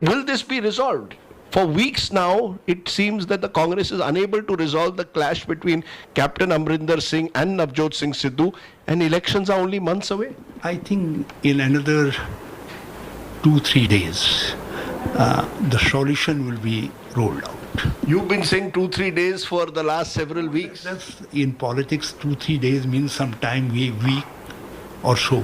Will this be resolved? For weeks now, it seems that the Congress is unable to resolve the clash between Captain Amrinder Singh and Navjot Singh Sidhu, and elections are only months away. I think in another 2-3 days, the solution will be rolled out. You've been saying 2-3 days for the last several weeks. That's, in politics, 2-3 days means sometime a week or so.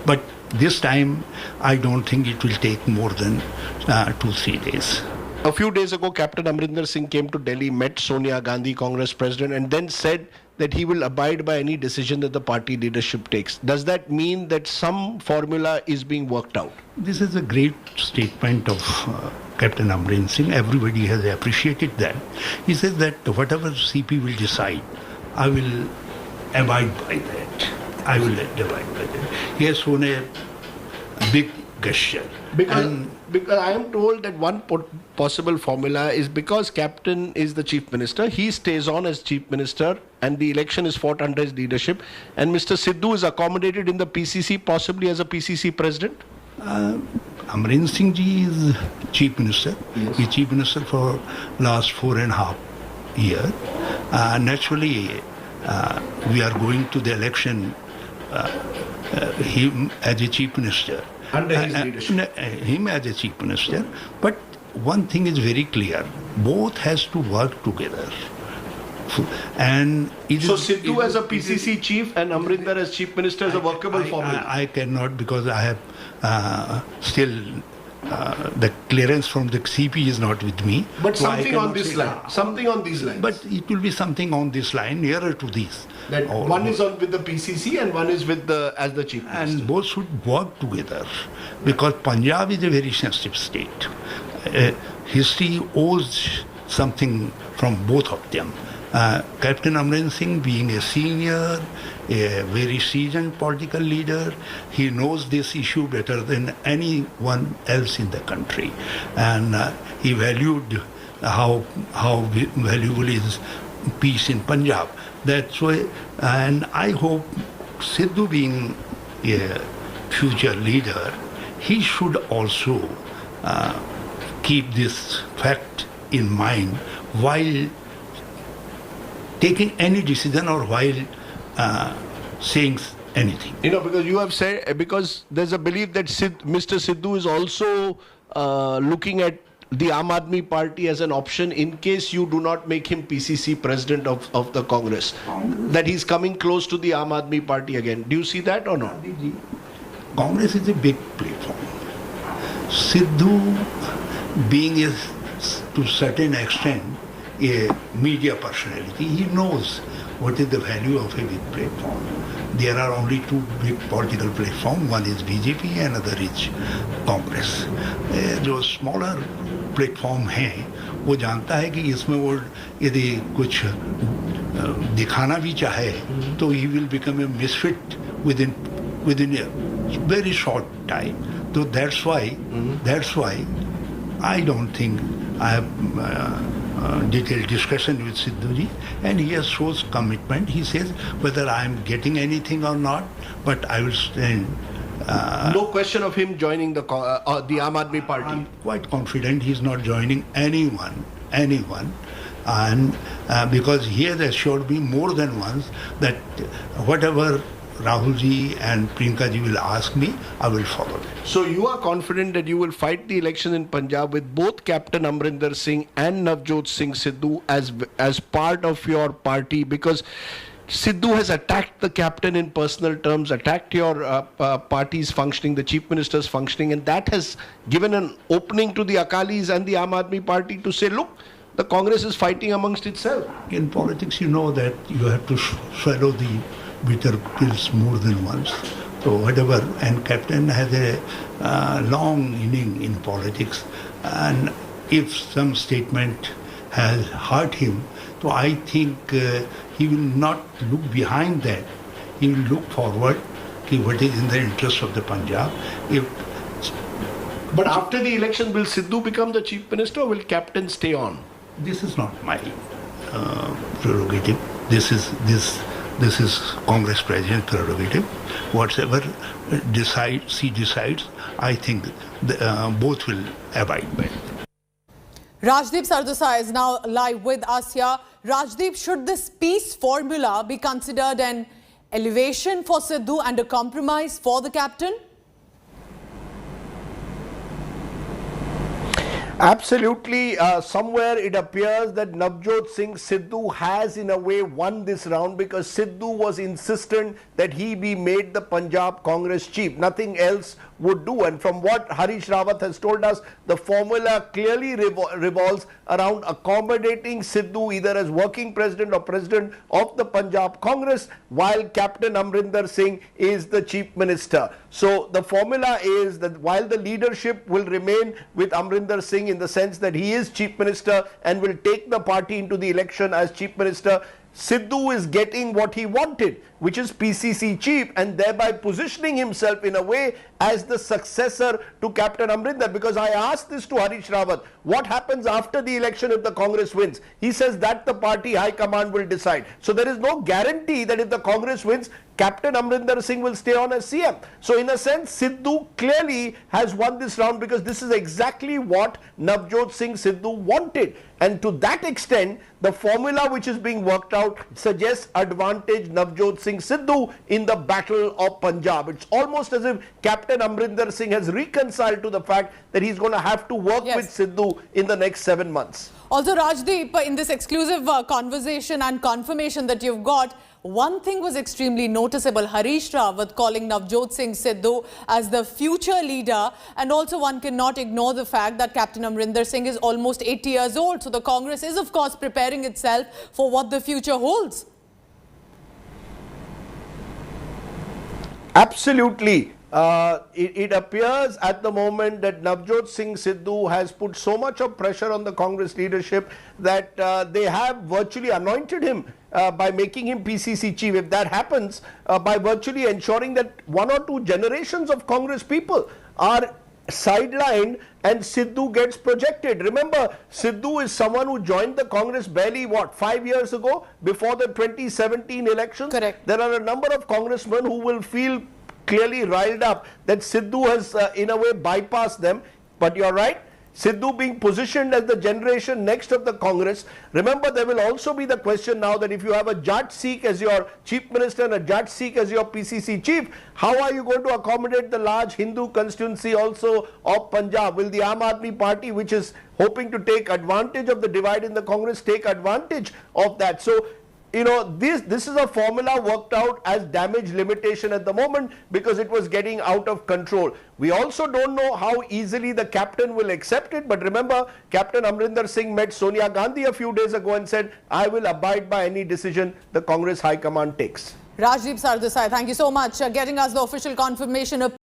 But this time, I don't think it will take more than 2-3 days. A few days ago, Captain Amrinder Singh came to Delhi, met Sonia Gandhi, Congress president, and then said that he will abide by any decision that the party leadership takes. Does that mean that some formula is being worked out? This is a great statement of Captain Amrinder Singh. Everybody has appreciated that. He says that whatever CP will decide, I will abide by that. I will abide by that. He has shown a big gesture. Because I am told that one possible formula is because Captain is the Chief Minister, he stays on as Chief Minister and the election is fought under his leadership, and Mr. Sidhu is accommodated in the PCC, possibly as a PCC President? Amrinder Singh ji is Chief Minister. Yes. He's Chief Minister for last 4.5 years. Naturally, we are going to the election, him as a Chief Minister. Under his leadership. Him as a Chief Minister. But one thing is very clear, both has to work together. And so Sidhu as a PCC chief and Amrinder as Chief Minister is a workable formula? I cannot, because I have still the clearance from the CP is not with me. But so something on this line, something on these lines. But it will be something on this line, nearer to this. That one is on with the PCC and one is with the as the Chief Minister. And both should work together, because Punjab is a very sensitive state. History owes something from both of them. Captain Amrinder Singh, being a senior, a very seasoned political leader, he knows this issue better than anyone else in the country, and he valued how valuable is peace in Punjab. That's why, and I hope Sidhu, being a future leader, he should also keep this fact in mind while taking any decision or while saying anything. You know, because you have said, because there's a belief that Mr. Sidhu is also looking at the Aam Aadmi Party as an option in case you do not make him PCC President of the Congress. That he's coming close to the Aam Aadmi Party again. Do you see that or not? Congress is a big platform. Sidhu, being to certain extent a media personality, he knows what is the value of a big platform. There are only two big political platforms. One is BJP, another is Congress. जो smaller platform है, वो जानता है कि इसमें वो यदि कुछ दिखाना भी चाहे, तो he will become a misfit within a very short time. So that's why I don't think I have detailed discussion with Sidhuji, and he has shown commitment. He says whether I am getting anything or not, but I will stand. No question of him joining the Aam Aadmi Party. I'm quite confident he's not joining anyone, and because he has assured me more than once that whatever Rahulji and Priyankaji will ask me, I will follow them. So you are confident that you will fight the election in Punjab with both Captain Amrinder Singh and Navjot Singh Sidhu as part of your party, because Sidhu has attacked the captain in personal terms, attacked your party's functioning, the Chief Minister's functioning, and that has given an opening to the Akalis and the Aam Aadmi Party to say, look, the Congress is fighting amongst itself. In politics, you know that you have to swallow the bitter pills more than once. So whatever, and Captain has a long inning in politics, and if some statement has hurt him, so I think he will not look behind that. He will look forward to what is in the interest of the Punjab. But after the election, will Sidhu become the Chief Minister or will Captain stay on? This is not my prerogative. This This is Congress President prerogative. Whatever he decides, I think both will abide by it. Rajdeep Sardesai is now live with us here. Rajdeep, should this peace formula be considered an elevation for Sidhu and a compromise for the captain? Absolutely. Somewhere it appears that Navjot Singh Sidhu has in a way won this round, because Sidhu was insistent that he be made the Punjab Congress chief. Nothing else would do. And from what Harish Rawat has told us, the formula clearly revolves around accommodating Sidhu either as working president or president of the Punjab Congress, while Captain Amrinder Singh is the chief minister. So the formula is that while the leadership will remain with Amrinder Singh in the sense that he is chief minister and will take the party into the election as chief minister, Sidhu is getting what he wanted, which is PCC chief, and thereby positioning himself in a way as the successor to Captain Amrinder. Because I asked this to Harish Rawat, what happens after the election if the Congress wins? He says that the party high command will decide. So there is no guarantee that if the Congress wins, Captain Amrinder Singh will stay on as CM. So in a sense, Sidhu clearly has won this round, because this is exactly what Navjot Singh Sidhu wanted. And to that extent, the formula which is being worked out suggests advantage Navjot Singh Sidhu in the battle of Punjab. It's almost as if Captain Amrinder Singh has reconciled to the fact that he's going to have to work with Sidhu in the next 7 months. Also, Rajdeep, in this exclusive conversation and confirmation that you've got, one thing was extremely noticeable. Harish Rawat calling Navjot Singh Sidhu as the future leader, and also one cannot ignore the fact that Captain Amrinder Singh is almost 80 years old. So the Congress is of course preparing itself for what the future holds. Absolutely. It appears at the moment that Navjot Singh Sidhu has put so much of pressure on the Congress leadership that they have virtually anointed him by making him PCC chief. If that happens, by virtually ensuring that 1 or 2 generations of Congress people are sidelined and Sidhu gets projected. Remember, Sidhu is someone who joined the Congress barely, 5 years ago, before the 2017 elections? Correct. There are a number of congressmen who will feel clearly riled up that Sidhu has in a way bypassed them. But you're right, Sidhu being positioned as the generation next of the Congress. Remember, there will also be the question now that if you have a Jat Sikh as your chief minister and a Jat Sikh as your PCC chief, how are you going to accommodate the large Hindu constituency also of Punjab? Will the Aam Aadmi Party, which is hoping to take advantage of the divide in the Congress, take advantage of that? So, you know, this is a formula worked out as damage limitation at the moment, because it was getting out of control. We also don't know how easily the captain will accept it. But remember, Captain Amrinder Singh met Sonia Gandhi a few days ago and said, I will abide by any decision the Congress High Command takes. Rajdeep Sardesai, thank you so much. Getting us the official confirmation of